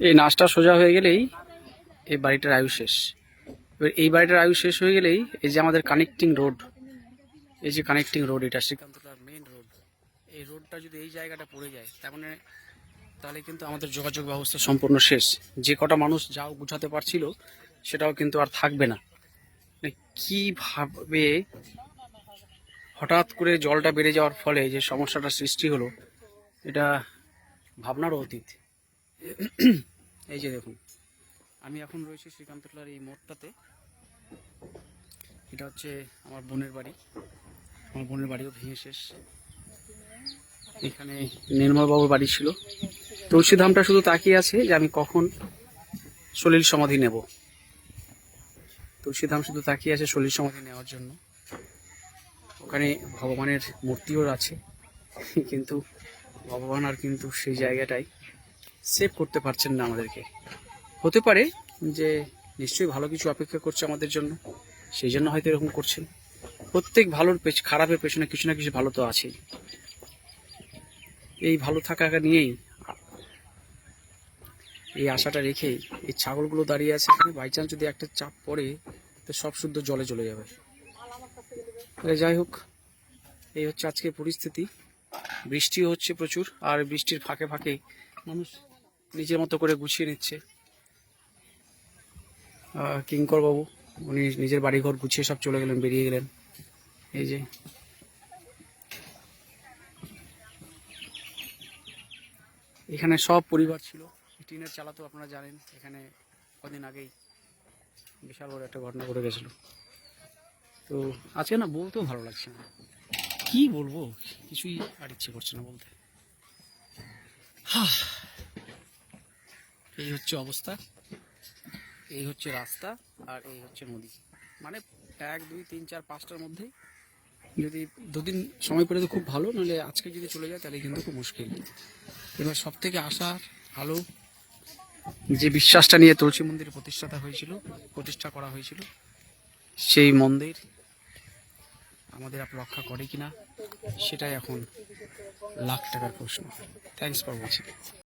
এই নাচটা সোজা হয়ে গেলেই এই বাড়িটার আয়ু শেষ। এবার এই বাড়িটার আয়ু শেষ হয়ে গেলেই এই যে আমাদের কানেক্টিং রোড, এই যে কানেক্টিং রোড, এটা শ্রীকান্তলার মেন রোড, এই রোডটা যদি এই জায়গাটা পড়ে যায় তাহলে কিন্তু আমাদের যোগাযোগ ব্যবস্থা সম্পূর্ণ শেষ। যে কটা মানুষ যাও গুছাতে পারছিল সেটাও কিন্তু আর থাকবে না। কিভাবে হঠাৎ করে জলটা বেড়ে যাওয়ার ফলে যে সমস্যাটা সৃষ্টি হলো এটা ভাবনারও অতীত। এই যে দেখুন, আমি এখন রয়েছি শ্রীকান্তলার এই মোড়টাতে। এটা হচ্ছে আমার বোনের বাড়ি, আমার বোনের বাড়িও ভেঙে শেষ। এখানে নির্মলবাবুর বাড়ি ছিল। তুলসীধামটা শুধু তাকিয়ে আছে যে আমি কখন সলিল সমাধি নেব। তুলসীধাম শুধু তাকিয়ে আছে সলিল সমাধি নেওয়ার জন্য। ওখানে ভগবানের মূর্তিও আছে, কিন্তু ভগবান আর কিন্তু সেই জায়গাটাই সেভ করতে পারছেন না আমাদেরকে। হতে পারে যে নিশ্চয়ই ভালো কিছু অপেক্ষা করছে আমাদের জন্য, সেই জন্য হয়তো এরকম করছেন। প্রত্যেক ভালোর খারাপের পেছনে কিছু না কিছু ভালো তো আছেই। এই ভালো থাকা নিয়েই, এই আশাটা রেখেই এই ছাগলগুলো দাঁড়িয়ে আছে এখানে। বাই চান্স যদি একটা চাপ পড়ে তো সব শুদ্ধ জলে চলে যাবে। যাই হোক, এই হচ্ছে আজকে পরিস্থিতি। বৃষ্টিও হচ্ছে প্রচুর, আর বৃষ্টির ফাঁকে ফাঁকে মানুষ নিজের মতো করে গুছিয়ে নিচ্ছে। কিঙ্কর বাবু উনি নিজের বাড়িঘর গুছিয়ে সব চলে গেলেন, বেরিয়ে গেলেন। এই যে এখানে সব পরিবার ছিল, টিনের চালা তো আপনারা জানেন। এখানে কদিন আগেই বিশাল বড় একটা ঘটনা ঘটে গেছিল। তো আজকে না বলতেও ভালো লাগছে না, কি বলবো, কিছুই আর ইচ্ছে করছে না বলতে। এই হচ্ছে অবস্থা, এই হচ্ছে রাস্তা, আর এই হচ্ছে নদী। মানে 1, 2, 3, 4, 5টার মধ্যেই যদি দুদিন সময় পেলে তো খুব ভালো, নাহলে আজকে যদি চলে যায় তাহলে কিন্তু খুব মুশকিল। এবার সব থেকে আশার আলো, যে বিশ্বাসটা নিয়ে তুলসী মন্দির প্রতিষ্ঠা করা হয়েছিল, সেই মন্দির আমাদের রক্ষা করে কিনা সেটাই এখন লাখ টাকার প্রশ্ন। Thanks for watching.